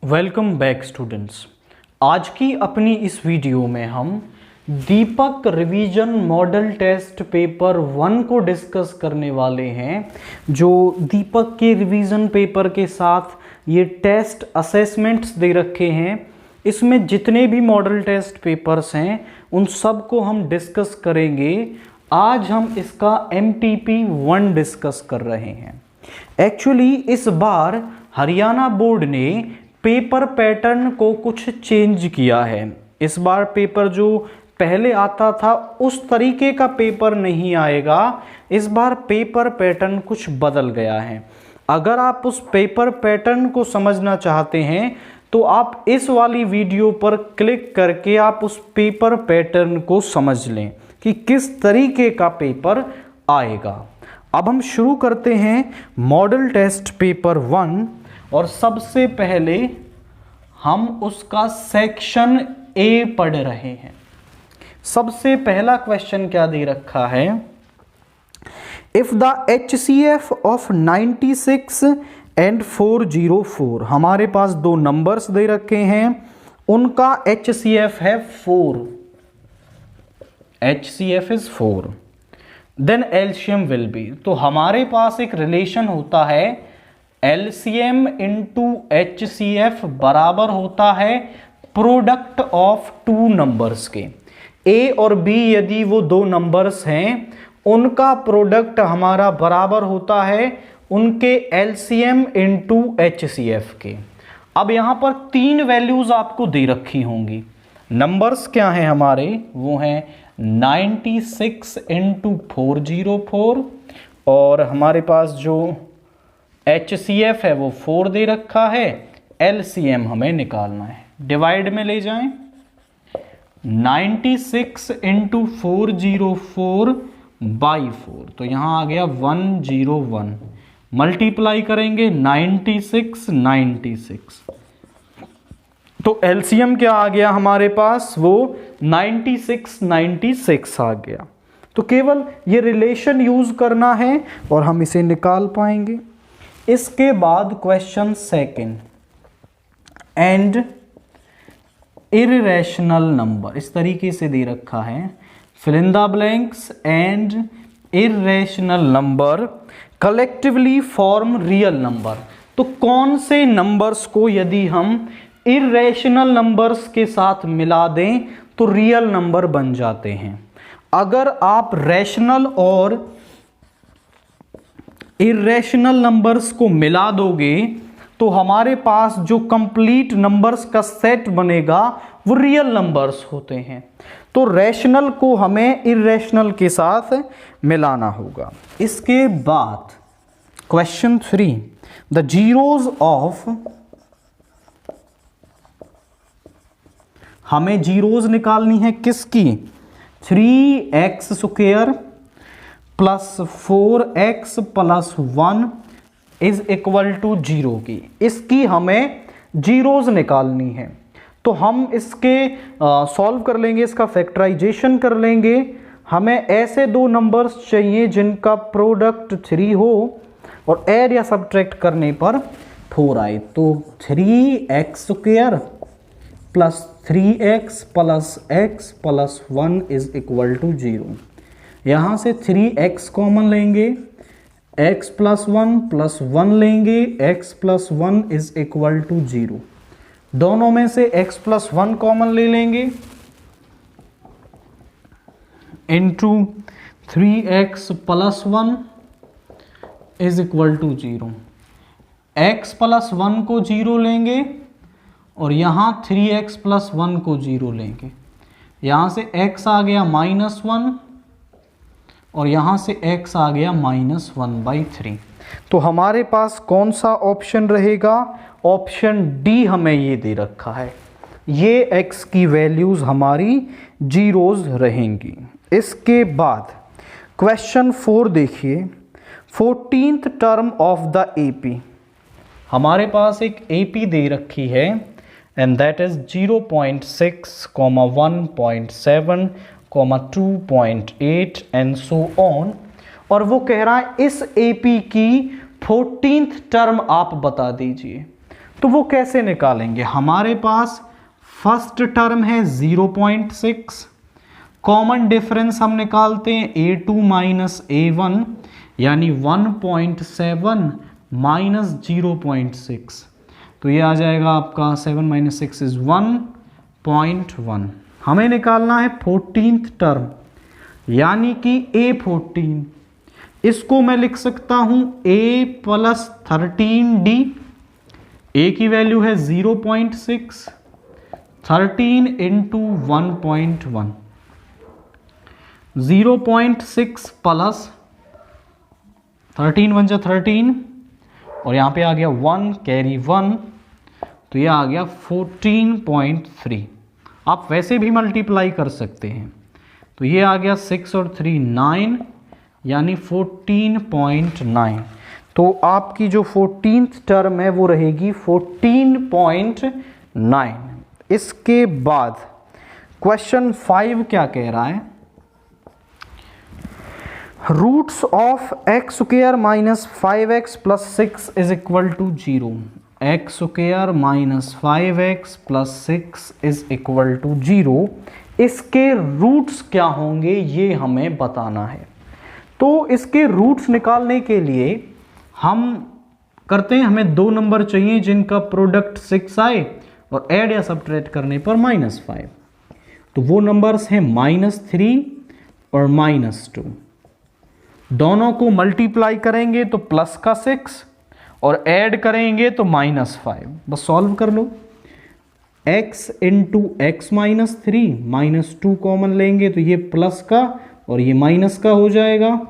Welcome back students. आज की अपनी इस वीडियो में हम दीपक रिवीजन मॉडल टेस्ट पेपर 1 को डिस्कस करने वाले हैं। जो दीपक के रिवीजन पेपर के साथ ये टेस्ट असेसमेंट्स दे रखे हैं, इसमें जितने भी मॉडल टेस्ट पेपर्स हैं उन सब को हम डिस्कस करेंगे। आज हम इसका MTP 1 डिस्कस कर रहे हैं। एक्चुअली इस बार हरियाणा बोर्ड ने पेपर पैटर्न को कुछ चेंज किया है। इस बार पेपर जो पहले आता था उस तरीके का पेपर नहीं आएगा। इस बार पेपर पैटर्न कुछ बदल गया है। अगर आप उस पेपर पैटर्न को समझना चाहते हैं तो आप इस वाली वीडियो पर क्लिक करके आप उस पेपर पैटर्न को समझ लें कि किस तरीके का पेपर आएगा। अब हम शुरू करते हैं मॉडल टेस्ट पेपर 1 और सबसे पहले हम उसका सेक्शन ए पढ़ रहे हैं। सबसे पहला क्वेश्चन क्या दे रखा है? If the HCF of 96 and 404, हमारे पास दो नंबर्स दे रखे हैं, उनका HCF है 4, HCF is 4, then LCM will be. तो हमारे पास एक रिलेशन होता है LCM इंटू HCF बराबर होता है प्रोडक्ट ऑफ टू नंबर्स के। A और B यदि वो दो नंबर्स हैं, उनका प्रोडक्ट हमारा बराबर होता है उनके LCM इंटू HCF के। अब यहां पर तीन वैल्यूज आपको दे रखी होंगी। नंबर्स क्या हैं हमारे? वो हैं 96 इंटू 404 और हमारे पास जो HCF है वो 4 दे रखा है। LCM हमें निकालना है। डिवाइड में ले जाएं, 96 इंटू 404 बाई 4, तो यहां आ गया 101। मल्टीप्लाई करेंगे 96 तो LCM क्या आ गया हमारे पास? वो 96 आ गया। तो केवल ये रिलेशन यूज करना है और हम इसे निकाल पाएंगे। इसके बाद question second, and irrational number, इस तरीके से दे रखा है, fill in the blanks and irrational number collectively form real number. तो कौन से नंबर्स को यदि हम इररेशनल नंबर्स के साथ मिला दें तो रियल नंबर बन जाते हैं। अगर आप रैशनल और इररेशनल नंबर्स को मिला दोगे तो हमारे पास जो कंप्लीट नंबर्स का सेट बनेगा वो रियल नंबर्स होते हैं। तो रैशनल को हमें इररेशनल के साथ मिलाना होगा। इसके बाद क्वेश्चन 3, द जीरोज ऑफ, हमें जीरोज निकालनी है किसकी? 3x square plus 4x plus 1 is equal to 0 की। इसकी हमें जीरोज निकालनी है। तो हम इसके सॉल्व कर लेंगे, इसका फैक्टराइजेशन कर लेंगे। हमें ऐसे दो नंबर्स चाहिए जिनका प्रोडक्ट 3 हो और ऐड या सब्ट्रैक्ट करने पर 4 आए। तो 3x square plus 3x plus x plus 1 is equal to 0। यहां से 3x कॉमन लेंगे, x प्लस 1 लेंगे, x plus 1 is equal to 0। दोनों में से x प्लस 1 कॉमन ले लेंगे, into 3x plus 1 is equal to 0। x plus 1 को 0 लेंगे और यहां 3x प्लस 1 को 0 लेंगे। यहां से x आ गया -1 और यहां से x आ गया -1/3। तो हमारे पास कौन सा ऑप्शन रहेगा? ऑप्शन डी हमें ये दे रखा है। ये x की वैल्यूज हमारी जीरोज रहेंगी। इसके बाद क्वेश्चन 4 देखिए, 14th term of the AP। हमारे पास एक AP दे रखी है and that is 0.6, 1.7, 2.8 and so on. और वो कह रहा है इस AP की 14th टर्म आप बता दीजिए। तो वो कैसे निकालेंगे? हमारे पास फर्स्ट टर्म है 0.6, कॉमन डिफरेंस हम निकालते हैं A2 माइनस A1 यानी 1.7 माइनस 0.6, तो ये आ जाएगा आपका 7 माइनस 6 इज 1.1। हमें निकालना है 14th टर्म यानी कि A14, इसको मैं लिख सकता हूं A प्लस 13D, A की वैल्यू है 0.6, 13 इंटू 1.1, 0.6 प्लस 13 1 जा 13 और यहाँ पे आ गया 1 कैरी 1, तो ये आ गया 14.3। आप वैसे भी मल्टीप्लाई कर सकते हैं, तो ये आ गया 6 और 3 9 यानी 14.9। तो आपकी जो 14th टर्म है वो रहेगी 14.9। इसके बाद क्वेश्चन 5 क्या कह रहा है? Roots of x square minus 5x plus 6 is equal to 0। X square minus 5x plus 6 is equal to 0। इसके रूट्स क्या होंगे ये हमें बताना है। तो इसके रूट्स निकालने के लिए हम करते हैं, हमें दो नंबर चाहिए जिनका प्रोडक्ट 6 आए और ऐड या सब्ट्रैक्ट करने पर -5। तो वो नंबर्स हैं -3 और -2। दोनों को मल्टीप्लाई करेंगे तो प्लस का 6 और ऐड करेंगे तो -5। बस सॉल्व कर लो। x into x minus 3 -2 common लेंगे तो ये प्लस का और ये माइनस का हो जाएगा।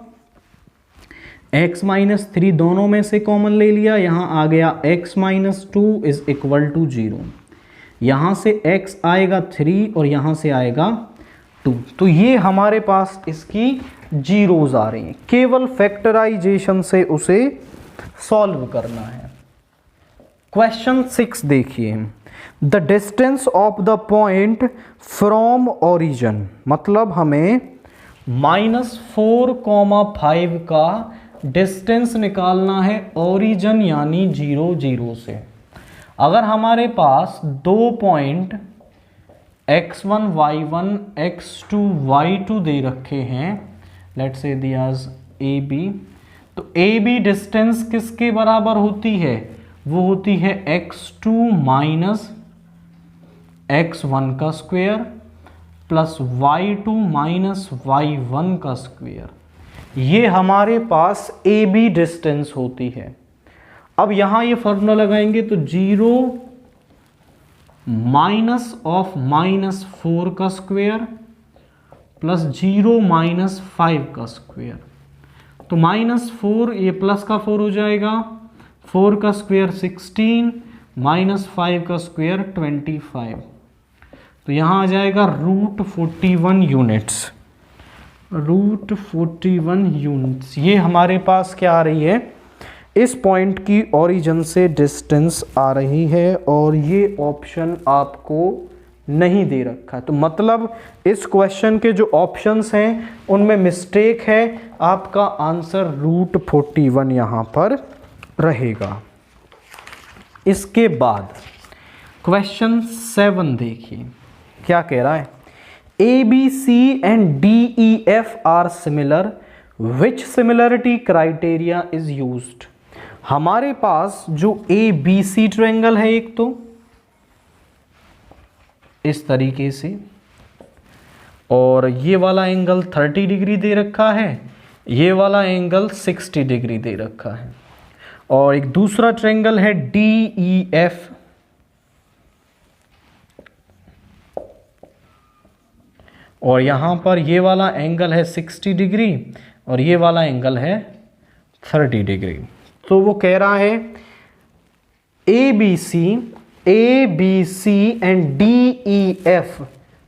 x माइनस 3 दोनों में से कॉमन ले लिया, यहां आ गया x minus 2 is equal to 0। यहां से x आएगा 3 और यहां से आएगा 2, तो ये हमारे पास इसकी जीरोज आ रही हैं। केवल फैक्टराइजेशन से उसे सॉल्व करना है। क्वेश्चन 6 देखिए, the distance of the point from origin, मतलब हमें -4,5 का डिस्टेंस निकालना है ओरिजिन यानी 0 0 से। अगर हमारे पास दो point x1 y1 x2 y2 दे रखे हैं, लेट्स से दियाज AB, तो AB डिस्टेंस किसके बराबर होती है? वो होती है x2 माइनस x1 का square plus y2 minus y1 का स्क्वायर। ये हमारे पास AB डिस्टेंस होती है। अब यहां ये फॉर्मूला लगाएंगे तो 0 माइनस ऑफ -4 का स्क्वायर प्लस 0 माइनस 5 का स्क्वायर, तो -4 ये प्लस का 4 हो जाएगा, 4 का स्क्वायर 16 माइनस 5 का स्क्वायर 25, तो यहां आ जाएगा √41 यूनिट्स। √41 यूनिट्स ये हमारे पास क्या आ रही है? इस पॉइंट की ओरिजिन से डिस्टेंस आ रही है और ये ऑप्शन आपको नहीं दे रखा है। तो मतलब इस क्वेश्चन के जो ऑप्शंस हैं उनमें मिस्टेक है, आपका आंसर √41 यहां पर रहेगा। इसके बाद क्वेश्चन 7 देखिए क्या कह रहा है? ABC and DEF are similar, which similarity criteria is used? हमारे पास जो ABC ट्रायंगल है एक तो इस तरीके से, और ये वाला एंगल 30 डिग्री दे रखा है, ये वाला एंगल 60 डिग्री दे रखा है, और एक दूसरा ट्रायंगल है DEF, और यहां पर ये वाला एंगल है 60 डिग्री और ये वाला एंगल है 30 डिग्री। तो वो कह रहा है ABC एंड DEF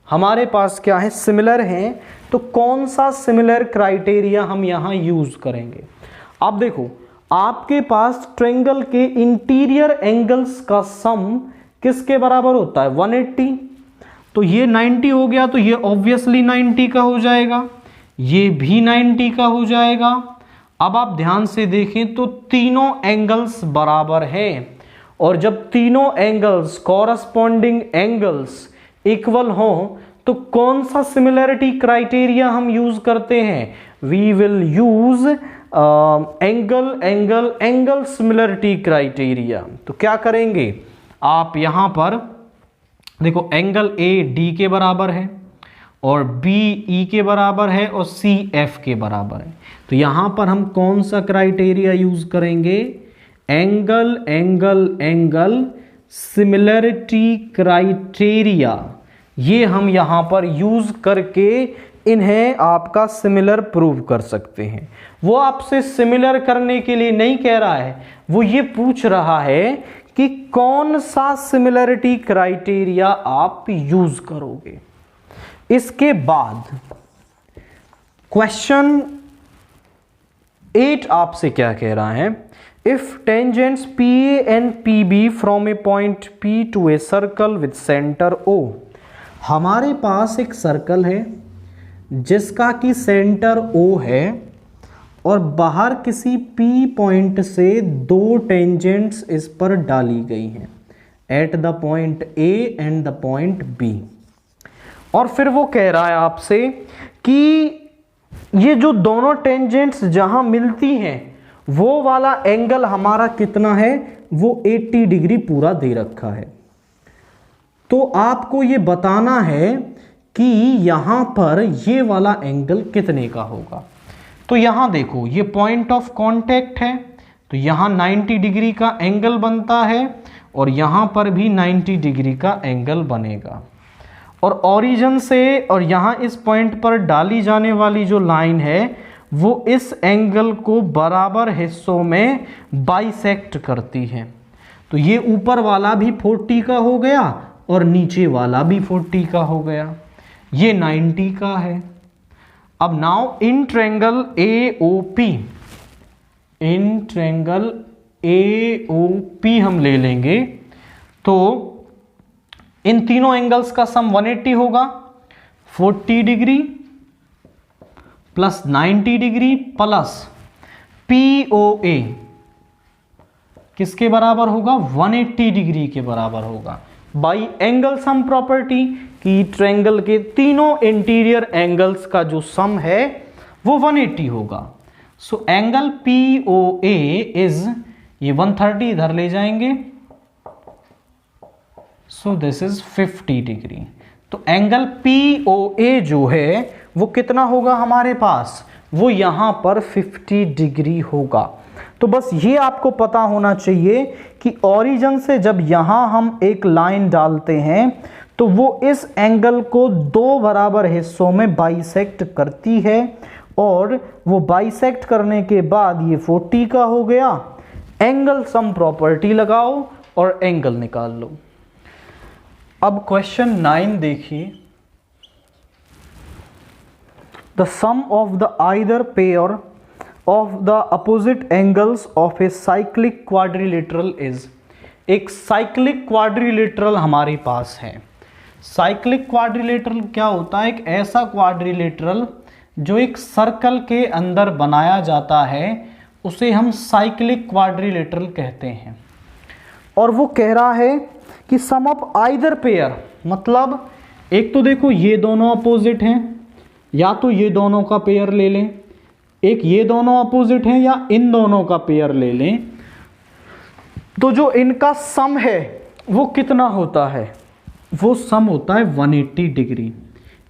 हमारे पास क्या है? सिमिलर हैं। तो कौन सा सिमिलर क्राइटेरिया हम यहां यूज करेंगे? अब देखो, आपके पास ट्रायंगल के इंटीरियर एंगल्स का सम किसके बराबर होता है? 180। तो ये 90 हो गया, तो ये ऑब्वियसली 90 का हो जाएगा, ये भी 90 का हो जाएगा। अब आप ध्यान से देखें तो तीनों एंगल्स बराबर हैं और जब तीनों एंगल्स कॉरस्पॉन्डिंग एंगल्स इक्वल हों तो कौन सा सिमिलरिटी क्राइटेरिया हम यूज करते हैं? We will use angle similarity criteria. तो क्या करेंगे आप यहां पर देखो, एंगल ए डी के बराबर है और बी ई के बराबर है और सी एफ के बराबर है। तो यहां पर हम कौन सा क्राइटेरिया यूज करेंगे? Angle similarity criteria. ये हम यहां पर यूज करके इन्हें आपका सिमिलर प्रूव कर सकते हैं। वो आपसे सिमिलर करने के लिए नहीं कह रहा है, वो ये पूछ रहा है कि कौन सा सिमिलरिटी क्राइटेरिया आप यूज करोगे। इसके बाद क्वेश्चन 8 आपसे क्या कह रहा है? If tangents PA and PB from a point P to a circle with centre O। हमारे पास एक सर्कल है जिसका कि सेंटर O है और बाहर किसी P पॉइंट से दो टेंजेंट्स इस पर डाली गई हैं at the point A and the point B। और फिर वो कह रहा है आपसे कि ये जो दोनों टेंजेंट्स जहां मिलती हैं वो वाला एंगल हमारा कितना है? वो 80 डिग्री पूरा दे रखा है। तो आपको ये बताना है कि यहां पर ये वाला एंगल कितने का होगा। तो यहां देखो, ये पॉइंट ऑफ कांटेक्ट है, तो यहां 90 डिग्री का एंगल बनता है और यहां पर भी 90 डिग्री का एंगल बनेगा। और ओरिजिन से और यहां इस पॉइंट पर डाली जाने वाली जो लाइन है वो इस एंगल को बराबर हिस्सों में बाइसेक्ट करती है। तो ये ऊपर वाला भी 40 का हो गया और नीचे वाला भी 40 का हो गया, ये 90 का है। अब नाउ इन ट्रायंगल AOP हम ले लेंगे तो इन तीनों एंगल्स का सम 180 होगा। 40 degree plus 90 degree plus POA किसके बराबर होगा? 180 डिग्री के बराबर होगा बाई एंगल सम प्रॉपर्टी कि ट्रायंगल के तीनों इंटीरियर एंगल्स का जो सम है वो 180 होगा। सो एंगल POA इज, ये 130 इधर ले जाएंगे, सो दिस इज 50 डिग्री। तो एंगल POA जो है वो कितना होगा हमारे पास? वो यहां पर 50 डिग्री होगा। तो बस ये आपको पता होना चाहिए कि ओरिजिन से जब यहां हम एक लाइन डालते हैं तो वो इस एंगल को दो बराबर हिस्सों में बाइसेक्ट करती है और वो बाइसेक्ट करने के बाद ये 40 का हो गया। एंगल सम प्रॉपर्टी लगाओ और एंगल निकाल लो। अब क्वेश्चन 9 देखिए। The sum of the either pair of the opposite angles of a cyclic quadrilateral is। एक साइक्लिक क्वाड्रिलेटरल हमारे पास है। साइक्लिक क्वाड्रिलेटरल क्या होता है? एक ऐसा क्वाड्रिलेटरल जो एक सर्कल के अंदर बनाया जाता है उसे हम साइक्लिक क्वाड्रिलेटरल कहते हैं। और वो कह रहा है कि सम ऑफ आइदर पेयर, मतलब एक तो देखो ये दोनों अपोजिट हैं, या तो ये दोनों का पेयर ले लें, एक ये दोनों अपोजिट हैं, या इन दोनों का पेयर ले लें, तो जो इनका सम है वो कितना होता है? वो सम होता है 180 डिग्री।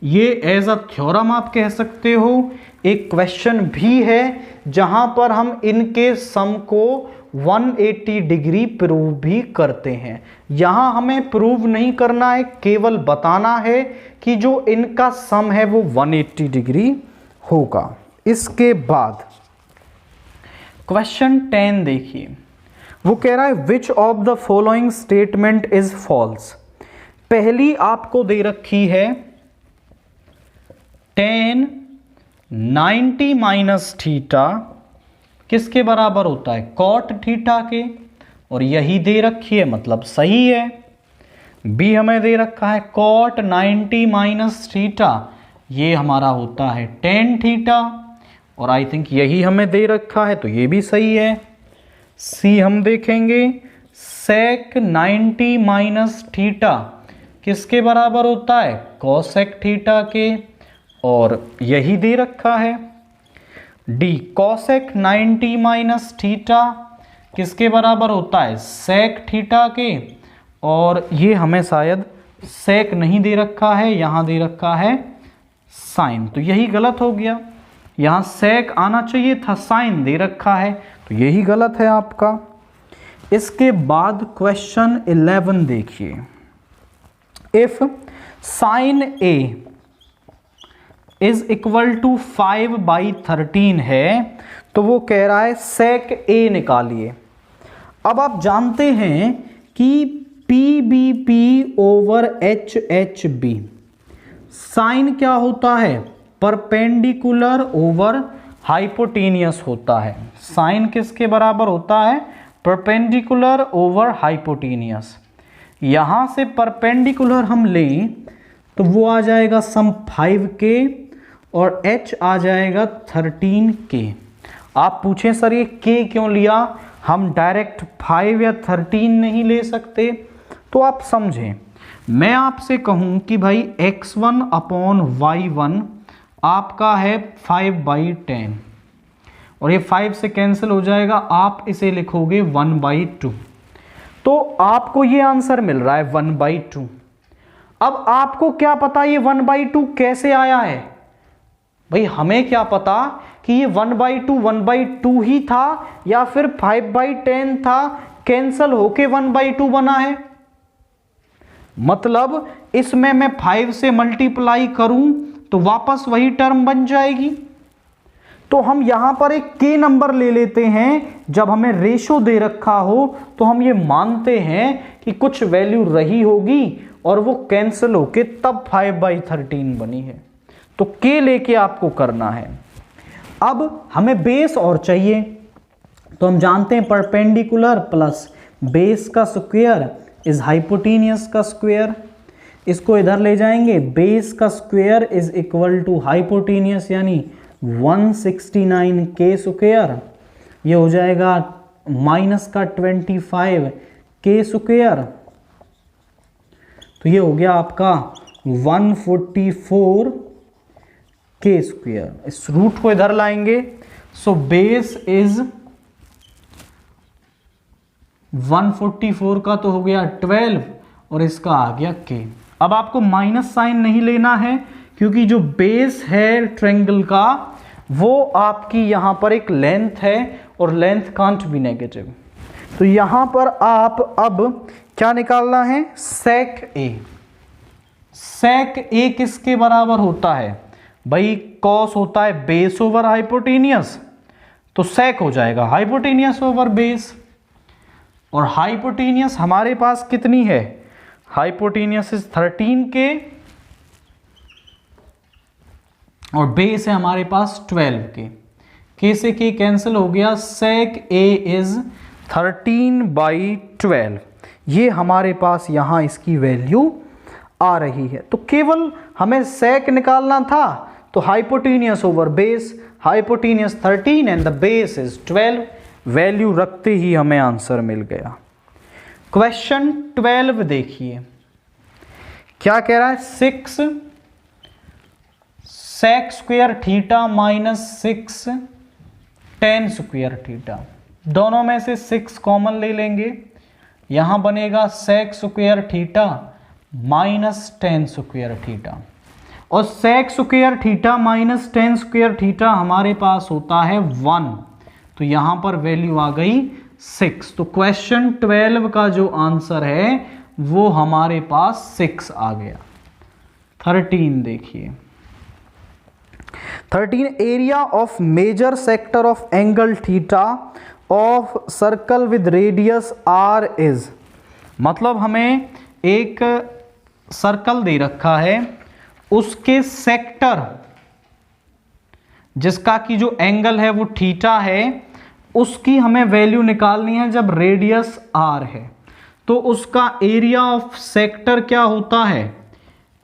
ये एज अ थ्योरम आप कह सकते हो। एक क्वेश्चन भी है जहां पर हम इनके सम को 180 डिग्री प्रूव भी करते हैं। यहां हमें प्रूव नहीं करना है, केवल बताना है कि जो इनका सम है वो 180 डिग्री होगा। इसके बाद क्वेश्चन 10 देखिए। वो कह रहा है which of the following statement is false. पहली आपको दे रखी है tan 90 माइनस थीटा किसके बराबर होता है? cot थीटा के, और यही दे रखी है मतलब सही है। बी हमें दे रखा है cot 90 माइनस थीटा, ये हमारा होता है tan थीटा, और आई थिंक यही हमें दे रखा है तो ये भी सही है। सी हम देखेंगे, sec 90 माइनस थीटा किसके बराबर होता है? cosec थीटा के, और यही दे रखा है। डी cosec 90 माइनस थीटा किसके बराबर होता है? sec थीटा के, और ये हमें शायद sec नहीं दे रखा है, यहां दे रखा है sin, तो यही गलत हो गया। यहां sec आना चाहिए था, sin दे रखा है, तो यही गलत है आपका। इसके बाद क्वेश्चन 11 देखिए। If sin A is equal to 5/13 है, तो वो कह रहा है sec A निकालिए। अब आप जानते हैं कि PBP ओवर HHB साइन क्या होता है? परपेंडिकुलर ओवर हाइपोटेनियस होता है। साइन किसके बराबर होता है? Perpendicular over hypotenuse. यहां से परपेंडिकुलर हम लें तो वो आ जाएगा सम 5k और h आ जाएगा 13k। आप पूछें सर ये k क्यों लिया, हम डायरेक्ट 5 या 13 नहीं ले सकते? तो आप समझें, मैं आपसे कहूं कि भाई x1 अपॉन y1 आपका है 5/10, और ये 5 से कैंसिल हो जाएगा, आप इसे लिखोगे 1/2, तो आपको ये आंसर मिल रहा है 1/2। अब आपको क्या पता ये 1/2 कैसे आया है? भाई हमें क्या पता कि ये 1/2 ही था या फिर 5/10 था, कैंसिल होके 1/2 बना है। मतलब इसमें मैं 5 से मल्टीप्लाई करूं तो वापस वही टर्म बन जाएगी। तो हम यहां पर एक k नंबर ले लेते हैं, जब हमें रेशो दे रखा हो तो हम ये मानते हैं कि कुछ वैल्यू रही होगी और वो कैंसिल होके तब 5/13 बनी है। तो k लेके आपको करना है। अब हमें बेस और चाहिए, तो हम जानते हैं परपेंडिकुलर प्लस बेस का स्क्वायर इज हाइपोटेनियस का स्क्वायर। इसको इधर ले जाएंगे, बेस का square is equal to hypotenuse यानी 169k स्क्वायर, ये हो जाएगा माइनस का 25k स्क्वायर, तो ये हो गया आपका 144k स्क्वायर। इस रूट को इधर लाएंगे, सो बेस इज 144 का तो हो गया 12 और इसका आ गया k। अब आपको माइनस साइन नहीं लेना है क्योंकि जो बेस है ट्रायंगल का वो आपकी यहां पर एक लेंथ है और लेंथ कांट बी नेगेटिव। तो यहां पर आप अब क्या निकालना है? sec A। sec A किसके बराबर होता है? भाई cos होता है बेस ओवर हाइपोटेनियस, तो sec हो जाएगा हाइपोटेनियस ओवर बेस। और हाइपोटेनियस हमारे पास कितनी है? हाइपोटेनियस इज 13k और बेस है हमारे पास 12k। k से k कैंसिल हो गया, sec A इज 13/12। ये हमारे पास यहां इसकी वैल्यू आ रही है। तो केवल हमें sec निकालना था, तो hypotenuse over base, hypotenuse 13 and the base is 12, value रखते ही हमें आंसर मिल गया। क्वेश्चन 12 देखिए, क्या कह रहा है? 6 sec square theta minus 6 tan square theta, दोनों में से 6 कॉमन ले लेंगे, यहां बनेगा sec square theta minus tan square theta. और sec square theta minus tan square theta हमारे पास होता है 1, तो यहां पर वैल्यू आ गई 6। तो क्वेश्चन 12 का जो आंसर है वो हमारे पास 6 आ गया। 13 देखिए, 13 area of major sector of angle theta of circle with radius r is, मतलब हमें एक सर्कल दे रखा है, उसके सेक्टर जिसका की जो एंगल है वो थीटा है, उसकी हमें वैल्यू निकालनी है जब रेडियस r है। तो उसका एरिया ऑफ सेक्टर क्या होता है?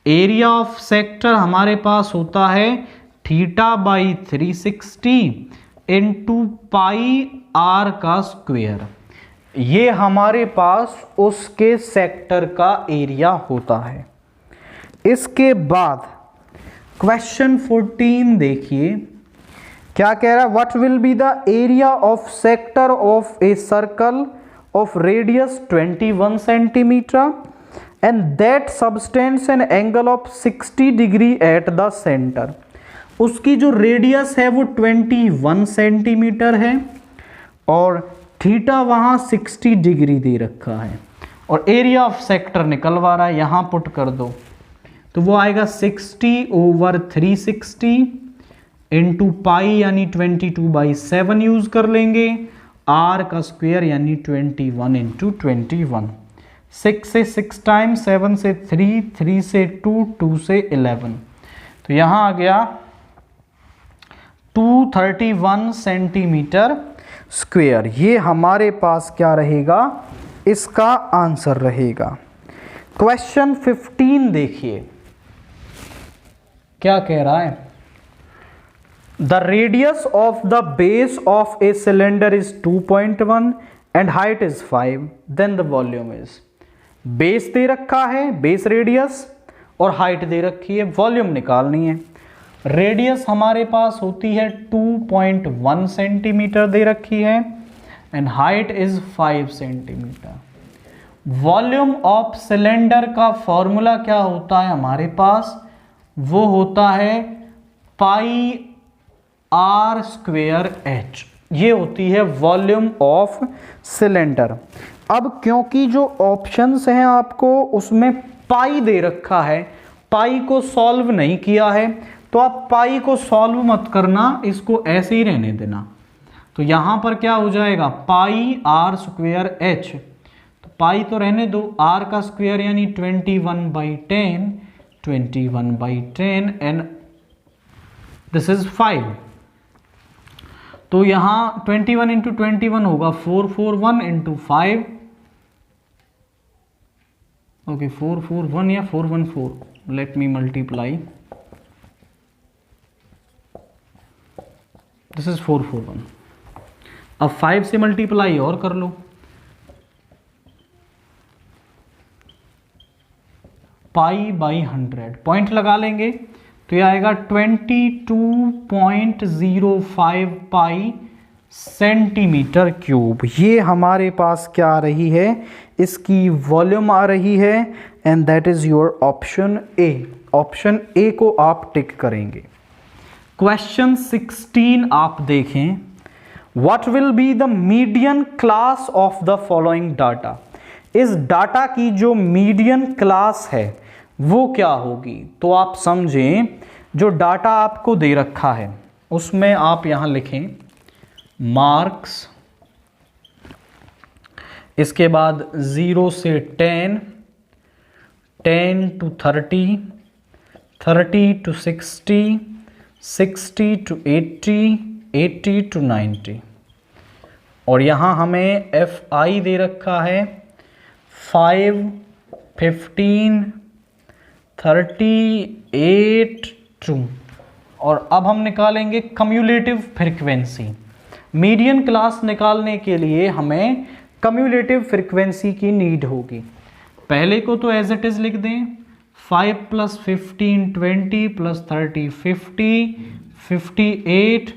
एरिया ऑफ सेक्टर हमारे पास होता है theta by 360 into pi r का स्क्वायर। ये हमारे पास उसके सेक्टर का एरिया होता है। इसके बाद क्वेश्चन 14 देखिए क्या कह रहा है, what will be the area of sector of a circle of radius 21 centimetre and that subtends an angle of 60 degree at the centre. उसकी जो रेडियस है वो 21 सेंटीमीटर है और थीटा वहां 60 डिग्री दे रखा है और एरिया ऑफ सेक्टर निकलवा रहा है, यहां पुट कर दो तो वो आएगा 60/360 इंटू पाई यानी 22/7 यूज कर लेंगे, आर का स्क्वायर यानी 21 इंटू 21। 6 से 6 टाइम्स, 7 से 3, 3 से 2, 2 से 11, तो यहां आ गया 231 सेंटीमीटर स्क्वायर। ये हमारे पास क्या रहेगा, इसका आंसर रहेगा। क्वेश्चन 15 देखिए क्या कह रहा है, the radius of the base of a cylinder is 2.1 and height is 5, then the volume is. Base दे रखा है, बेस रेडियस, और हाइट दे रखी है, वॉल्यूम निकालनी है। रेडियस हमारे पास होती है 2.1 सेंटीमीटर दे रखी है and height is 5 centimetre. Volume of cylinder का फॉर्मूला क्या होता है हमारे पास, वो होता है पाई आर स्क्वेयर एच, ये होती है वॉल्यूम ऑफ सिलेंडर। अब क्योंकि जो ऑप्शंस हैं आपको उसमें पाई दे रखा है, पाई को सॉल्व नहीं किया है, तो आप पाई को सॉल्व मत करना, इसको ऐसे ही रहने देना। तो यहां पर क्या हो जाएगा, पाई आर स्क्वेयर एच, तो पाई तो रहने दो, आर का स्क्वायर यानी 21/10, 21/10 एंड दिस इज 5। तो यहां 21 इंटू 21 होगा 441 इंटू 5, ओके 441 या 414, let me multiply, this is 441। अब 5 से मल्टीप्लाई और कर लो, पाई बाई 100, पॉइंट लगा लेंगे तो यह आएगा 22.05 पाई सेंटीमीटर क्यूब। ये हमारे पास क्या आ रही है, इसकी वॉल्यूम आ रही है and that is your option A. Option A को आप टिक करेंगे। क्वेश्चन 16 आप देखें, what will be the median class of the following data. इस डाटा की जो मीडियन क्लास है वो क्या होगी, तो आप समझें जो डाटा आपको दे रखा है उसमें आप यहां लिखें मार्क्स, इसके बाद 0 से 10, 10 to 30, 30 to 60, 60 to 80, 80 to 90, और यहां हमें FI दे रखा है 5, 15, 38, 2। और अब हम निकालेंगे कम्युलेटिव फ्रीक्वेंसी। मीडियन क्लास निकालने के लिए हमें कम्युलेटिव फ्रीक्वेंसी की नीड होगी। पहले को तो एज इट इज लिख दें, 5 + 15 20 + 30 50, 58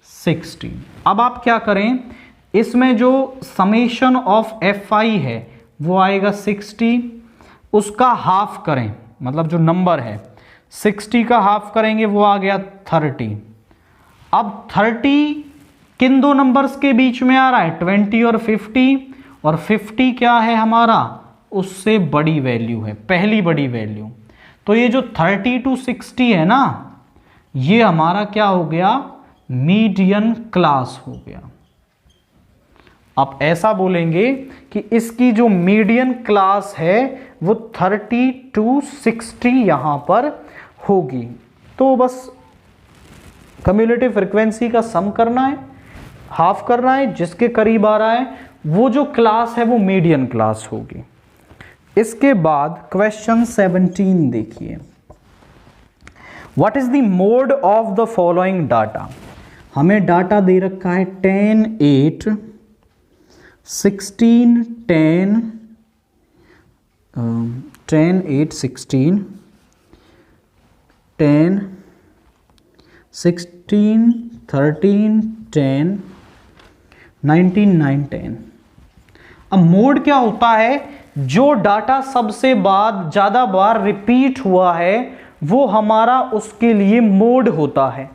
60। अब आप क्या करें, इसमें जो समेशन ऑफ FI है वो आएगा 60, उसका हाफ करें, मतलब जो नंबर है 60 का हाफ करेंगे वो आ गया 30। अब 30 किन दो नंबर्स के बीच में आ रहा है, 20 और 50, और 50 क्या है हमारा, उससे बड़ी वैल्यू है, पहली बड़ी वैल्यू। तो ये जो 30 to 60 है ना, ये हमारा क्या हो गया, मीडियन क्लास हो गया। आप ऐसा बोलेंगे कि इसकी जो मीडियन क्लास है वो 30 to 60 यहां पर होगी। तो बस कम्युलेटिव फ्रीक्वेंसी का सम करना है, हाफ करना है, जिसके करीब आ रहा है वो जो क्लास है वो मीडियन क्लास होगी। इसके बाद क्वेश्चन 17 देखिए, what is the mode of the following data. हमें डाटा दे रखा है 10, 8, 16 10 10 8 16 10 16 13 10 19 9 10। अब मोड क्या होता है? जो डाटा सबसे ज़्यादा बार रिपीट हुआ है वो हमारा उसके लिए मोड होता है।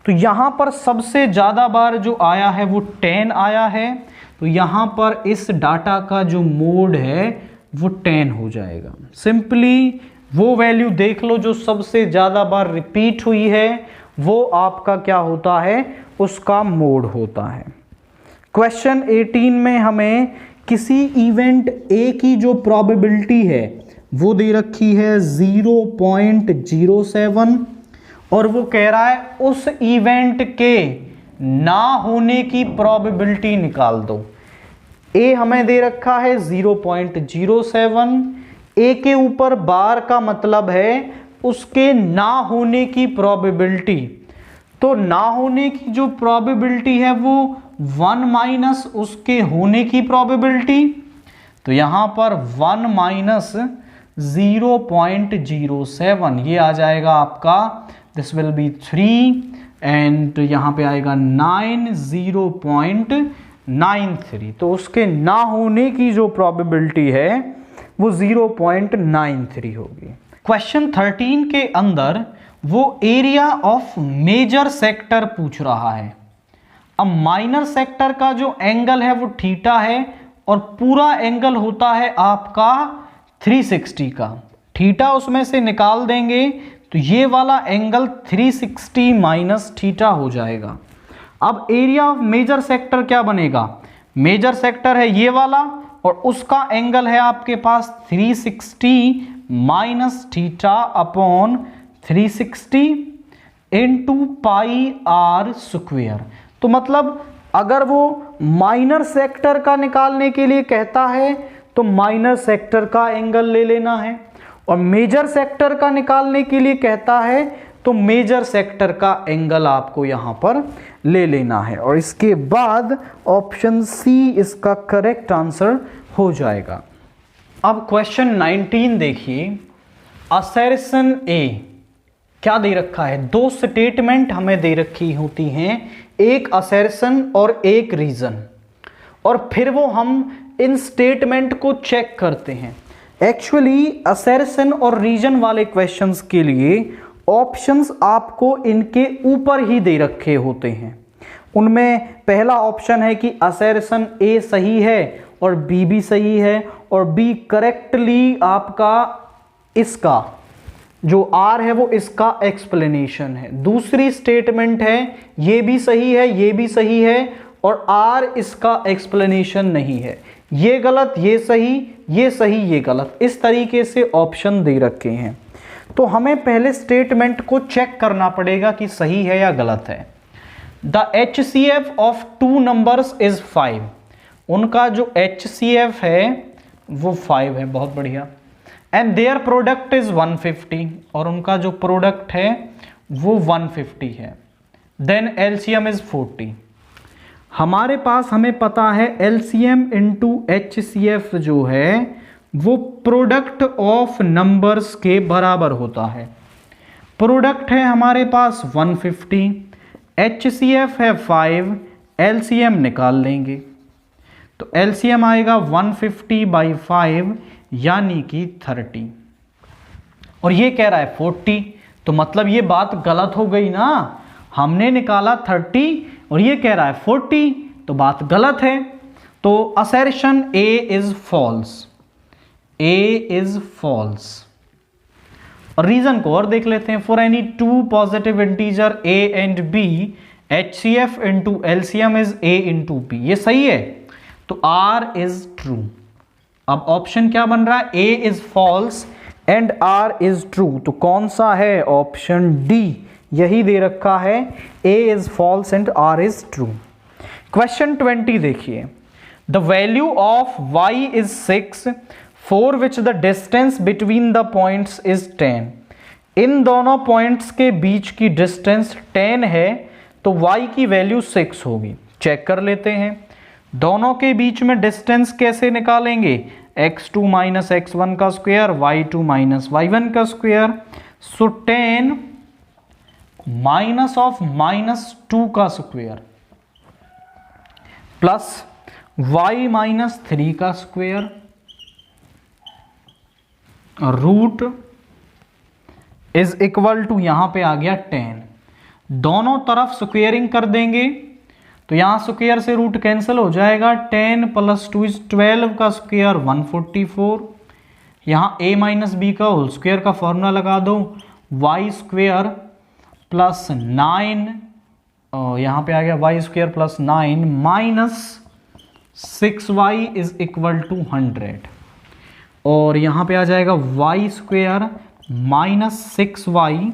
तो यहाँ पर सबसे ज़्यादा बार जो आया है वो 10 आया है, तो यहाँ पर इस डाटा का जो मोड है वो 10 हो जाएगा। सिंपली वो वैल्यू देख लो जो सबसे ज़्यादा बार रिपीट हुई है, वो आपका क्या होता है? उसका मोड होता है। क्वेश्चन 18 में हमें किसी इवेंट ए की जो प्रोबेबिलिटी है वो दे रखी है 0.07 और वो कह रहा है उस इवेंट के ना होने की प्रोबेबिलिटी निकाल दो। ए हमें दे रखा है 0.07, ए के ऊपर बार का मतलब है उसके ना होने की प्रोबेबिलिटी। तो ना होने की जो प्रोबेबिलिटी है वो 1 माइनस उसके होने की प्रोबेबिलिटी। तो यहां पर 1 माइनस 0.07 ये आ जाएगा आपका, दिस विल बी 3 एंड यहां पे आएगा 9 0.93। तो उसके ना होने की जो प्रोबेबिलिटी है वो 0.93 होगी। क्वेश्चन 13 के अंदर वो एरिया ऑफ मेजर सेक्टर पूछ रहा है। अब माइनर सेक्टर का जो एंगल है वो थीटा है और पूरा एंगल होता है आपका 360 का। थीटा उसमें से निकाल देंगे तो ये वाला एंगल 360 माइनस थीटा हो जाएगा। अब एरिया ऑफ मेजर सेक्टर क्या बनेगा? मेजर सेक्टर है ये वाला और उसका एंगल है आपके पास 360 minus theta upon 360 into pi r square. तो मतलब अगर वो माइनर सेक्टर का निकालने के लिए कहता है तो माइनर सेक्टर का एंगल ले लेना है, और मेजर सेक्टर का निकालने के लिए कहता है तो मेजर सेक्टर का एंगल आपको यहां पर ले लेना है। और इसके बाद ऑप्शन सी इसका करेक्ट आंसर हो जाएगा। अब क्वेश्चन 19 देखिए, असर्शन ए क्या दे रखा है? दो स्टेटमेंट हमें दे रखी होती हैं, एक असर्शन और एक रीजन, और फिर वो हम इन स्टेटमेंट को चेक करते हैं। एक्चुअली असर्शन और रीजन वाले क्वेश्चंस के लिए ऑप्शंस आपको इनके ऊपर ही दे रखे होते हैं। उनमें पहला ऑप्शन है कि असर्शन ए सही है और बी भी सही है, और बी करेक्टली आपका इसका जो आर है वो इसका एक्सप्लेनेशन है। दूसरी स्टेटमेंट है ये भी सही है, ये भी सही है, और आर इसका एक्सप्लेनेशन नहीं है। ये गलत, ये सही, ये सही, ये गलत। इस तरीके से ऑप्शन दे रखे हैं। तो हमें पहले स्टेटमेंट को चेक करना पड़ेगा कि सही है या गलत है। The HCF of two numbers is 5। उनका जो HCF है वो 5 है, बहुत बढ़िया। एंड देयर प्रोडक्ट इज 150, और उनका जो प्रोडक्ट है वो 150 है। Then LCM is 40। हमारे पास हमें पता है LCM इंटू HCF जो है वो प्रोडक्ट ऑफ नंबर्स के बराबर होता है। प्रोडक्ट है हमारे पास 150, HCF है 5, LCM निकाल लेंगे तो LCM आएगा 150/5 यानी कि 30, और ये कह रहा है 40। तो मतलब ये बात गलत हो गई ना, हमने निकाला 30 और ये कह रहा है 40, तो बात गलत है। तो assertion A is false, A is false. और रीजन को और देख लेते हैं। For any two positive integer A and B, HCF into LCM is A into B। ये सही है, तो R इज ट्रू। अब ऑप्शन क्या बन रहा है? A is false and R is true. तो कौन सा है? ऑप्शन D यही दे रखा है, A is false and R is true. Question 20 देखिए, the value of y is 6 for which the distance between the points is 10। इन दोनों पॉइंट्स के बीच की डिस्टेंस 10 है, तो y की वैल्यू 6 होगी। चेक कर लेते हैं। दोनों के बीच में डिस्टेंस कैसे निकालेंगे, x2 माइनस x1 का स्क्वायर, y2 माइनस y1 का स्क्वायर। सो 10 माइनस ऑफ -2 का स्क्वायर प्लस y माइनस 3 का square root is equal to, यहां पे आ गया 10। दोनों तरफ स्क्वेयरिंग कर देंगे तो यहां स्क्वायर से रूट कैंसिल हो जाएगा। 10 प्लस 2 इज 12 का स्क्वायर 144। यहां a माइनस बी का होल स्क्वायर का फॉर्मूला लगा दो, y स्क्वायर प्लस 9, यहां पे आ गया y square plus 9 minus 6y is equal to 100, और यहां पे आ जाएगा y स्क्वायर माइनस 6y,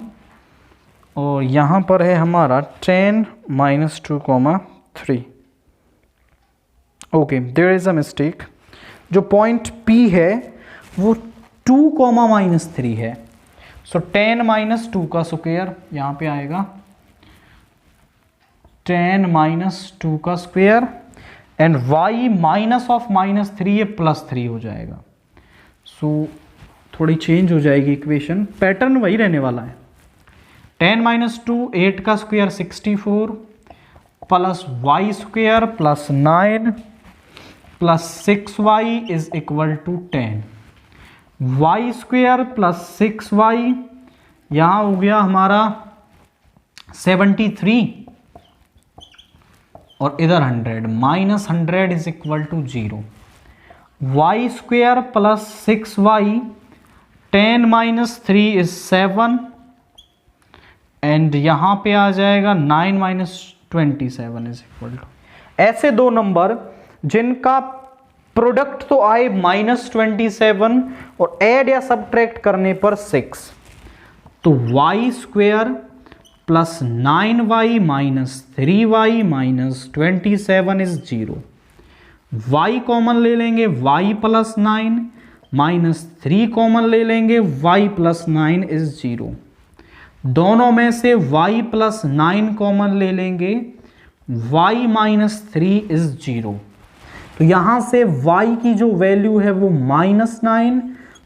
और यहां पर है हमारा 10 minus 2 3। Okay, there is a mistake. जो पॉइंट P है वो 2 माइनस 3 है। सो 10 माइनस 2 का स्क्वायर यहां पे आएगा 10 माइनस 2 का square, and y minus of minus 3 ये प्लस 3 हो जाएगा। सो थोड़ी चेंज हो जाएगी इक्वेशन, पैटर्न वही रहने वाला है। 10 माइनस 2 8 का square 64 plus y square plus 9 plus 6y is equal to 10। y square plus 6y यहां हो गया हमारा 73, और इधर 100 minus 100 is equal to 0। y square plus 6y 10 minus 3 is 7, and यहां पे आ जाएगा 9 माइनस 27 इज इक्वल टू। ऐसे दो नंबर जिनका प्रोडक्ट तो आए -27 और ऐड या सब्ट्रैक्ट करने पर 6, तो y square plus 9y minus 3y minus 27 is 0। y common ले लेंगे, y प्लस 9 माइनस 3 कॉमन ले लेंगे, y प्लस 9 इज 0। दोनों में से y प्लस 9 कॉमन ले लेंगे, y माइनस 3 इज 0। तो यहां से y की जो वैल्यू है वो -9,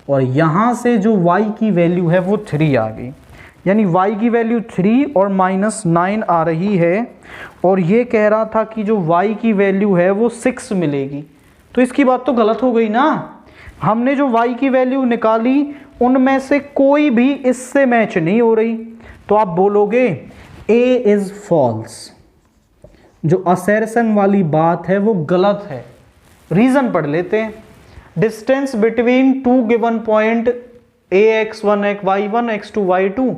और यहां से जो y की वैल्यू है वो 3 आ गई, यानी y की वैल्यू 3 और -9 आ रही है, और ये कह रहा था कि जो y की वैल्यू है वो 6 मिलेगी। तो इसकी बात तो गलत हो गई ना। हमने जो y की वैल्यू निकाली उनमें से कोई भी इससे मैच नहीं हो रही, तो आप बोलोगे A इज फॉल्स। जो असर्शन वाली बात है वो गलत है। रीजन पढ़ लेते हैं। Distance between two given point ax1 y1 x2 y2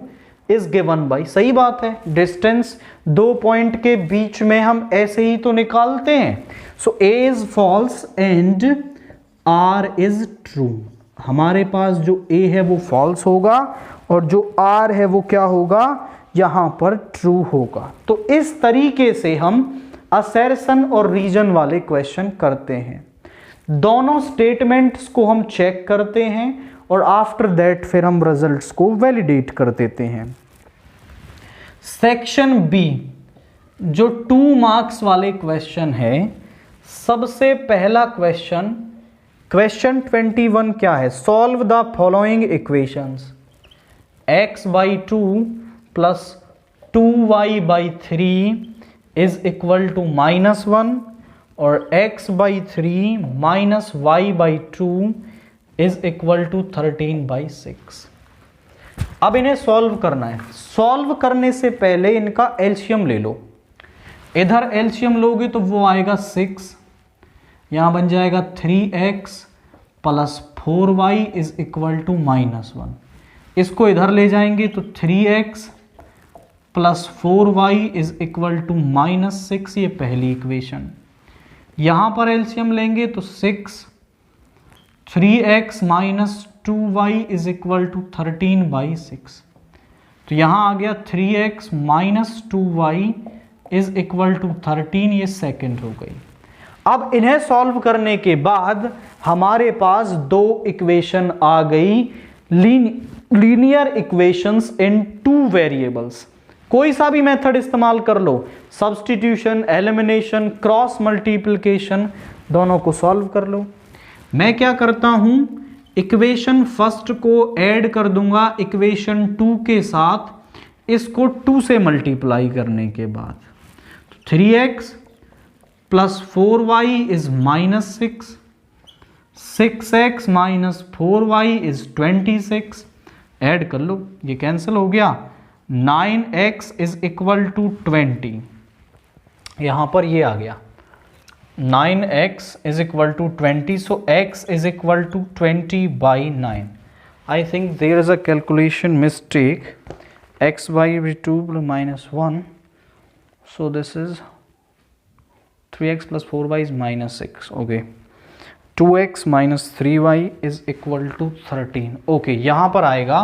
is given by, सही बात है, डिस्टेंस दो पॉइंट के बीच में हम ऐसे ही तो निकालते हैं। So A is false and R is true. हमारे पास जो A है वो फॉल्स होगा और जो R है वो क्या होगा, यहां पर ट्रू होगा। तो इस तरीके से हम असर्शन और रीजन वाले क्वेश्चन करते हैं। दोनों स्टेटमेंट्स को हम चेक करते हैं और आफ्टर दैट फिर हम रिजल्ट्स को वैलिडेट कर देते हैं। सेक्शन बी जो 2 मार्क्स वाले क्वेश्चन है, सबसे पहला क्वेश्चन 21 क्या है, solve the following equations. x by 2 plus 2y by 3 is equal to -1, और x by 3 minus y by 2 is equal to 13/6। अब इन्हें सॉल्व करना है। सॉल्व करने से पहले इनका एलसीएम ले लो। इधर एलसीएम लोगे तो वो आएगा 6, यहां बन जाएगा 3x plus 4y is equal to -1। इसको इधर ले जाएंगे तो 3x plus 4y is equal to -6, ये पहली इक्वेशन। यहां पर एलसीएम लेंगे तो 6, 3x minus 2y is equal to 13/6। तो यहां आ गया 3x minus 2y is equal to 13, ये सेकंड हो गई। अब इन्हें सॉल्व करने के बाद हमारे पास दो इक्वेशन आ गई, लीनियर इक्वेशंस इन 2 वेरिएबल्स। कोई सा भी मेथड इस्तेमाल कर लो, सब्स्टिट्यूशन, एलिमिनेशन, क्रॉस मल्टीप्लिकेशन, दोनों को सॉल्व कर लो। मैं क्या करता हूं, इक्वेशन फर्स्ट को ऐड कर दूंगा इक्वेशन 2 के साथ, इसको 2 से मल्टीप्लाई करने के बाद 3x plus 4y is -6, 6x minus 4y is 26, add कर लो, ये कैंसिल हो गया, 9x इज इक्वल टू 20, यहां पर ये आ गया 9x is equal to 20, so x is equal to 20/9। I think there is a calculation mistake, x by 2 minus 1, so this is 3x plus 4y is -6, okay, 2x minus 3y is equal to 13, okay, यहां पर आएगा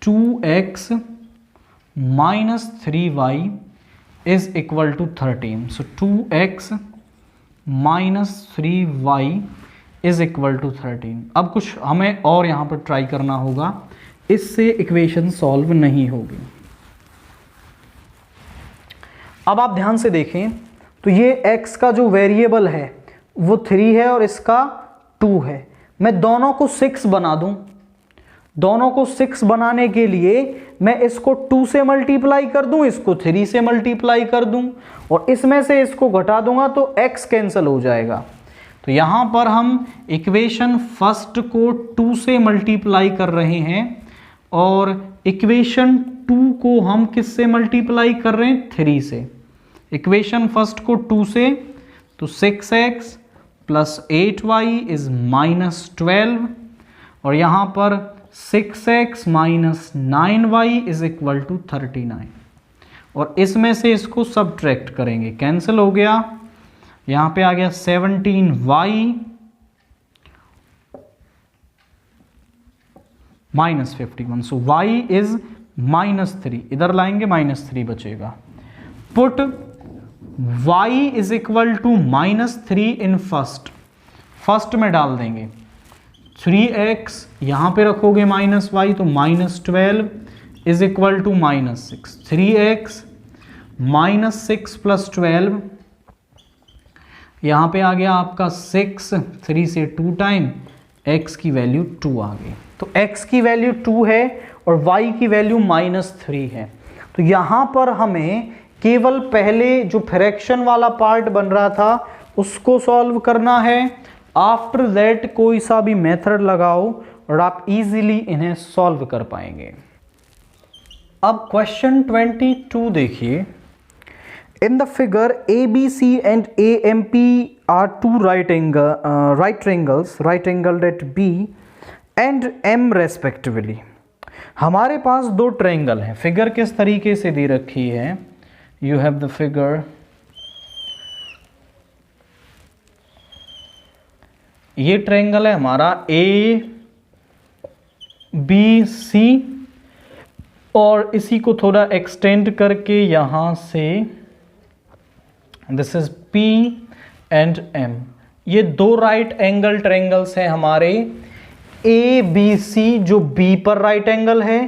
2x minus 3y is equal to 13, so 2x minus 3y is equal to 13। अब कुछ हमें और यहां पर try करना होगा, इससे इक्वेशन सॉल्व नहीं होगी। अब आप ध्यान से देखें तो ये x का जो वेरिएबल है वो 3 है और इसका 2 है। मैं दोनों को 6 बना दूं, दोनों को 6 बनाने के लिए मैं इसको 2 से मल्टीप्लाई कर दूं, इसको 3 से मल्टीप्लाई कर दूं और इसमें से इसको घटा दूंगा तो x कैंसिल हो जाएगा। तो यहां पर हम इक्वेशन फर्स्ट को 2 से मल्टीप्लाई कर रहे हैं और इक्वेशन 2 को हम किससे मल्टीप्लाई कर रहे हैं, 3 से। इक्वेशन फर्स्ट को 2 से, तो 6x प्लस 8y इज -12 और यहां पर 6x minus 9y is equal to 39 और इसमें से इसको सब्ट्रैक्ट करेंगे, कैंसिल हो गया, यहां पे आ गया 17y -51, सो y इज -3, इधर लाएंगे -3 बचेगा, put y is equal to -3 in first में डाल देंगे, 3x यहां पे रखोगे -y तो -12 is equal to -6, 3x -6 plus 12, यहां पे आ गया आपका 6, 3 से 2 टाइम, x की वैल्यू 2 आ गई, तो x की वैल्यू 2 है और y की वैल्यू -3 है। तो यहां पर हमें केवल पहले जो फ्रैक्शन वाला पार्ट बन रहा था उसको सॉल्व करना है, आफ्टर दैट कोई सा भी मेथड लगाओ और आप इजीली इन्हें सॉल्व कर पाएंगे। अब क्वेश्चन 22 देखिए, in the figure ABC and AMP are two right triangles at B and M respectively। हमारे पास दो ट्रायंगल हैं, फिगर किस तरीके से दे रखी है, यू हैव द फिगर, ये ट्रायंगल है हमारा ABC और इसी को थोड़ा एक्सटेंड करके यहां से this is P and M, ये दो राइट एंगल ट्रायंगल्स हैं हमारे, ABC जो B पर राइट एंगल है,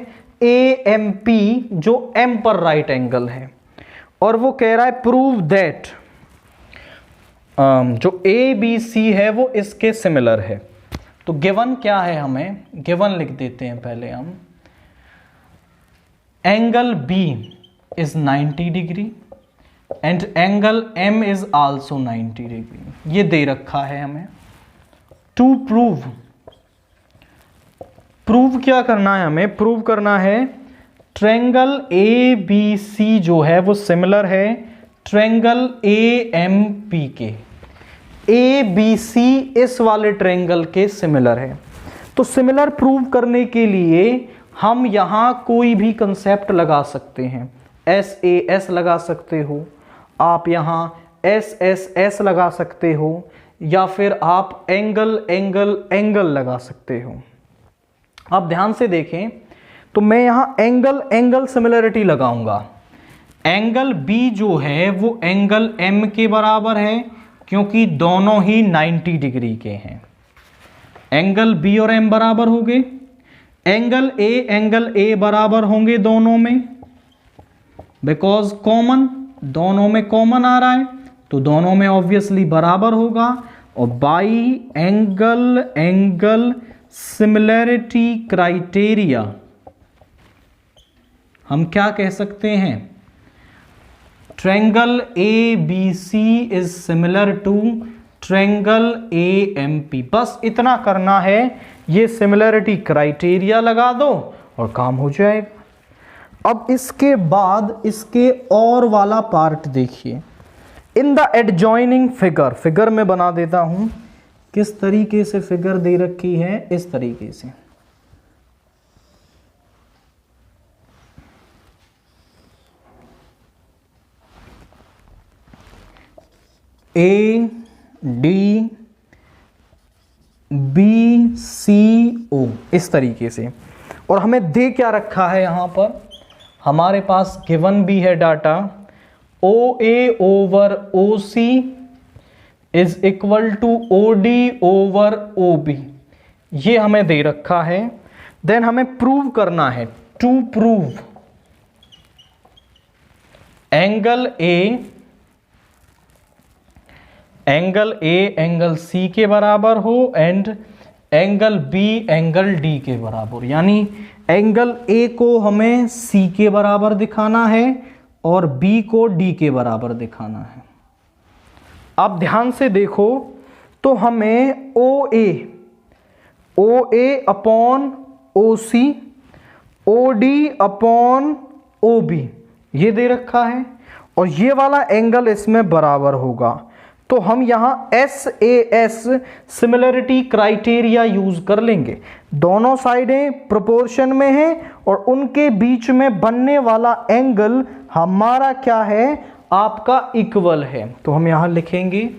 AMP जो M पर राइट एंगल है, और वो कह रहा है प्रूव दैट जो ABC है वो इसके सिमिलर है। तो गिवन क्या है, हमें गिवन लिख देते हैं पहले हम, angle B is 90 degree and angle M is also 90 degree, ये दे रखा है हमें। टू प्रूव क्या करना है हमें, प्रूव करना है ट्रायंगल ABC जो है वो सिमिलर है ट्रायंगल AMP के, ABC इस वाले ट्रायंगल के सिमिलर है। तो सिमिलर प्रूव करने के लिए हम यहां कोई भी कंसेप्ट लगा सकते हैं, SAS लगा सकते हो आप, यहां SSS लगा सकते हो, या फिर आप एंगल लगा सकते हो। अब ध्यान से देखें तो मैं यहां एंगल सिमिलरिटी लगाऊंगा। एंगल B जो है वो एंगल M के बराबर है क्योंकि दोनों ही 90 डिग्री के हैं, एंगल B और M बराबर हो गए, एंगल A बराबर होंगे दोनों में, बिकॉज कॉमन, दोनों में कॉमन आ रहा है तो दोनों में ऑब्वियसली बराबर होगा। और बाई एंगल सिमिलैरिटी क्राइटेरिया हम क्या कह सकते हैं, triangle ABC is similar to triangle AMP। बस इतना करना है, ये सिमिलैरिटी क्राइटेरिया लगा दो और काम हो जाएगा। अब इसके बाद इसके और वाला पार्ट देखिए, in the adjoining figure, figure में बना देता हूं, किस तरीके से फिगर दे रखी है, इस तरीके से। ADBCO इस तरीके से। और हमें दे क्या रखा है यहां पर, हमारे पास गिवन भी है data, OA over OC is equal to OD over OB, ये हमें दे रखा है। देन हमें प्रूव करना है, to prove angle A angle C के बराबर हो and angle B angle D के बराबर, यानी एंगल A को हमें C के बराबर दिखाना है और B को D के बराबर दिखाना है। अब ध्यान से देखो तो हमें OA upon OC, OD upon OB ये दे रखा है और ये वाला एंगल इसमें बराबर होगा। तो हम यहां SAS सिमिलरिटी क्राइटेरिया यूज कर लेंगे। दोनों साइडें प्रोपोर्शन में हैं और उनके बीच में बनने वाला एंगल हमारा क्या है, आपका इक्वल है। तो हम यहां लिखेंगे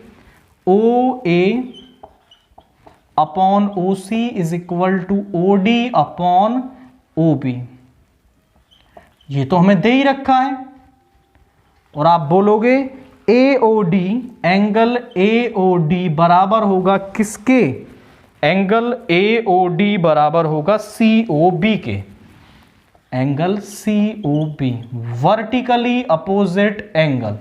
OA upon OC is equal to OD upon OB, ये तो हमें दे ही रखा है। और आप बोलोगे AOD एंगल AOD बराबर होगा किसके, एंगल AOD बराबर होगा COB के, angle COB vertically opposite angle.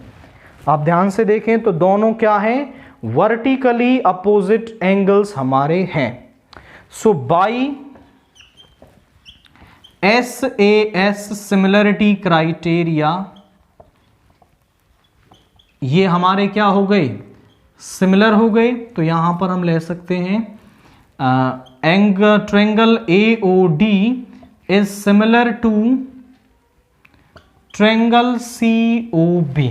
आप ध्यान से देखें तो दोनों क्या हैं, वर्टिकली अपोजिट एंगल्स हमारे हैं। So by SAS similarity criteria ये हमारे क्या हो गए, सिमिलर हो गए। तो यहां पर हम ले सकते हैं triangle AOD is similar to triangle COB।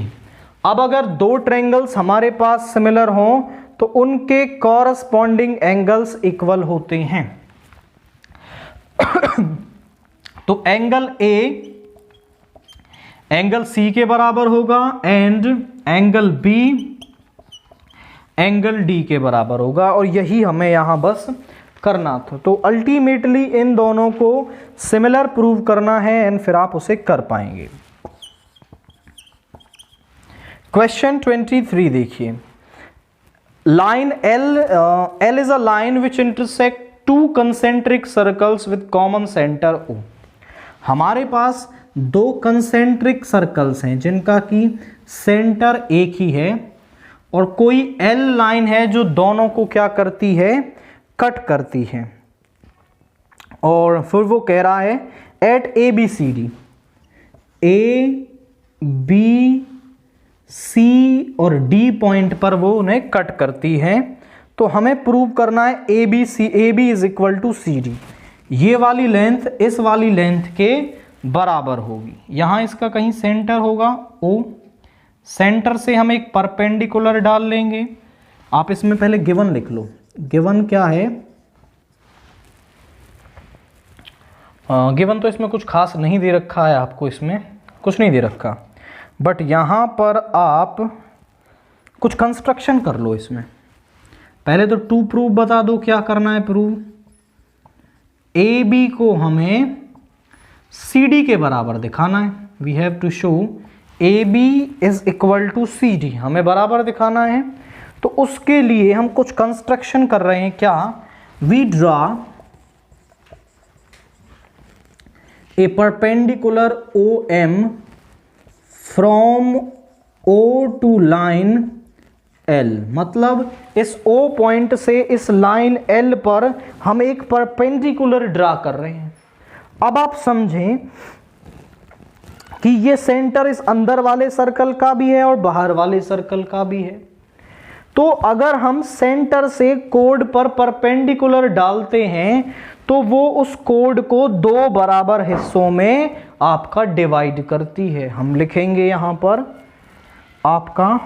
अब अगर दो ट्रायंगल्स हमारे पास सिमिलर हों तो उनके कॉरस्पॉन्डिंग एंगल्स इक्वल होते हैं। तो एंगल A एंगल C के बराबर होगा and angle B angle D के बराबर होगा, और यही हमें यहां बस करना था। तो अल्टीमेटली इन दोनों को सिमिलर प्रूव करना है एंड फिर आप उसे कर पाएंगे। क्वेश्चन 23 देखिए, line L is a line which intersect two concentric circles with common centre O। हमारे पास दो कंसेंट्रिक सर्कल्स हैं जिनका की सेंटर एक ही है और कोई L लाइन है जो दोनों को क्या करती है, कट करती है। और फिर वो कह रहा है एट ABCD, ABC और D पॉइंट पर वो उन्हें कट करती है। तो हमें प्रूव करना है AB is equal to CD, ये वाली लेंथ इस वाली लेंथ के बराबर होगी। यहां इसका कहीं सेंटर होगा O, सेंटर से हम एक परपेंडिकुलर डाल लेंगे। आप इसमें पहले गिवन लिख लो, गिवन क्या है, गिवन तो इसमें कुछ खास नहीं दे रखा है, आपको इसमें कुछ नहीं दे रखा, बट यहां पर आप कुछ कंस्ट्रक्शन कर लो। इसमें पहले तो टू प्रूव बता दो क्या करना है प्रूव। AB को हमें CD के बराबर दिखाना है, we have to show AB is equal to CD, हमें बराबर दिखाना है। तो उसके लिए हम कुछ कंस्ट्रक्शन कर रहे हैं। क्या, we draw a perpendicular OM from O to line L, मतलब इस O पॉइंट से इस लाइन L पर हम एक परपेंडिकुलर ड्रा कर रहे हैं। अब आप समझें कि ये सेंटर इस अंदर वाले सर्कल का भी है और बाहर वाले सर्कल का भी है। तो अगर हम सेंटर से कोड पर परपेंडिकुलर डालते हैं तो वो उस कोड को दो बराबर हिस्सों में आपका डिवाइड करती है। हम लिखेंगे यहां पर आपका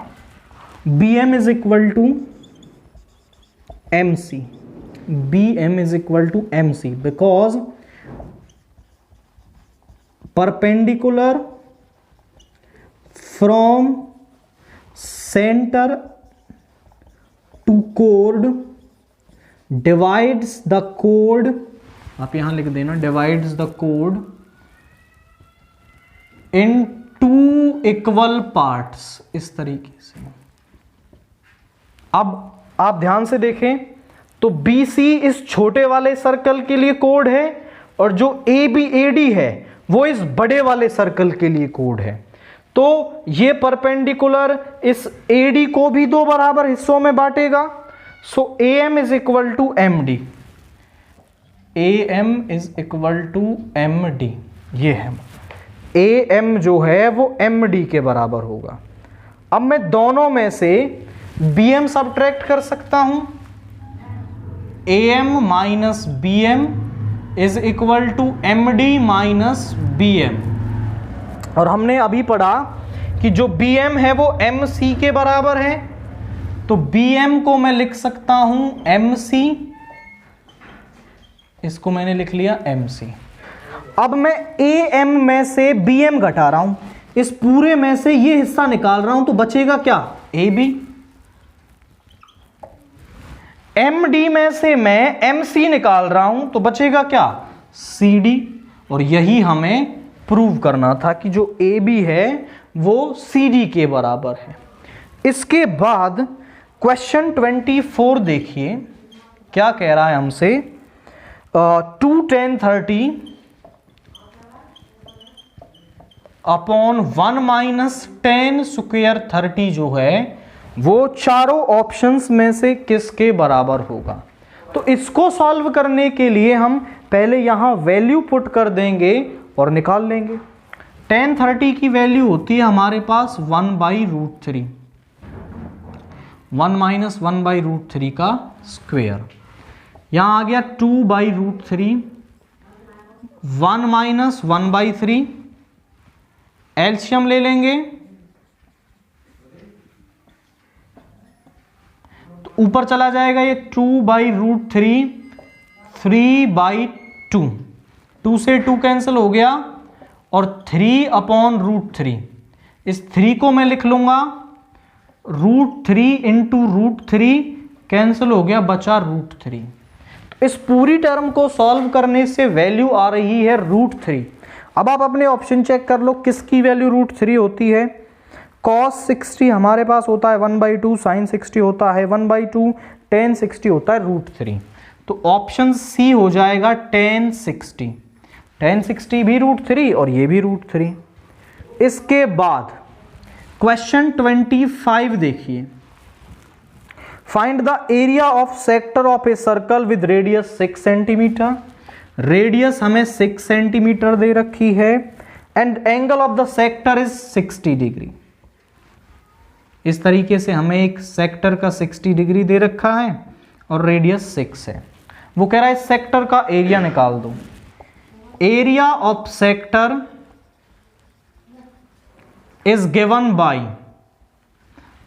BM is equal to MC, BM is equal to MC because perpendicular from centre to code divides the code, आप यहां लिख देना divides the code in two equal parts, इस तरीके से। अब आप ध्यान से देखें तो BC इस छोटे वाले सर्कल के लिए कोड है और जो AD है वो इस बड़े वाले सर्कल के लिए कोड है। तो ये परपेंडिकुलर इस AD को भी दो बराबर हिस्सों में बांटेगा। So AM is equal to MD, AM is equal to MD, ये है AM जो है वो MD के बराबर होगा। अब मैं दोनों में से BM सब्ट्रैक्ट कर सकता हूं, AM minus BM is equal to MD minus BM। और हमने अभी पढ़ा कि जो BM है वो MC के बराबर है, तो BM को मैं लिख सकता हूं MC, इसको मैंने लिख लिया MC। अब मैं AM में से BM घटा रहा हूं, इस पूरे में से ये हिस्सा निकाल रहा हूं, तो बचेगा क्या AB। MD में से मैं MC निकाल रहा हूं, तो बचेगा क्या CD। और यही हमें प्रूव करना था कि जो AB है वो CD के बराबर है। इसके बाद क्वेश्चन 24 देखिए क्या कह रहा है हमसे। 2 10 30 अपॉन 1 माइनस 10 स्क्वायर 30 जो है वो चारों ऑप्शंस में से किसके बराबर होगा। तो इसको सॉल्व करने के लिए हम पहले यहां वैल्यू पुट कर देंगे और निकाल लेंगे। 10 30 की वैल्यू होती है हमारे पास 1/√3, 1 माइनस 1/√3 का स्क्वायर। यहां आ गया 2/√3, 1 माइनस 1/3, एलसीएम ले लेंगे तो ऊपर चला जाएगा ये 2/√3, 3/2, 2 से 2 कैंसिल हो गया और 3/√3, इस 3 को मैं लिख लूंगा √3 इंटू √3 कैंसिल हो गया, बचा √3। इस पूरी टर्म को सॉल्व करने से वैल्यू आ रही है √3। अब आप अपने ऑप्शन चेक कर लो किसकी वैल्यू √3 होती है। cos 60 हमारे पास होता है 1/2, sin 60 होता है 1/2, tan 60 होता है √3। तो ऑप्शन सी हो जाएगा tan 60। tan 60 भी √3 और ये भी √3। इसके बाद क्वेश्चन 25 देखिए। Find the area of sector of A circle with radius 6 centimetre. Radius हमें 6 सेंटीमीटर दे रखी है and angle of the sector is 60 degree. इस तरीके से हमें एक सेक्टर का 60 डिग्री दे रखा है और रेडियस 6 है। वो कह रहा है सेक्टर का एरिया निकाल दो। Area of sector is given by,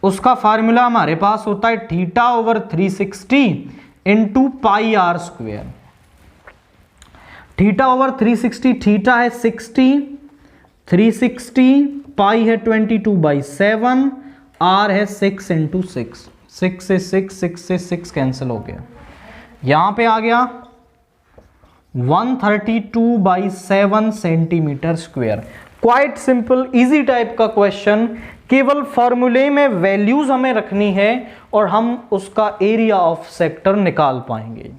उसका फार्मूला हमारे पास होता है θ/360 इंटू πr²। θ/360, थीटा है 60, 360, पाई है 22/7, r है 6 इंटू 6, 6 से 6 कैंसिल हो गया। यहां पे आ गया 132/7 centimetre square. Quite simple easy type का क्वेश्चन। केवल फॉर्मूले में वैल्यूज हमें रखनी है और हम उसका एरिया ऑफ सेक्टर निकाल पाएंगे।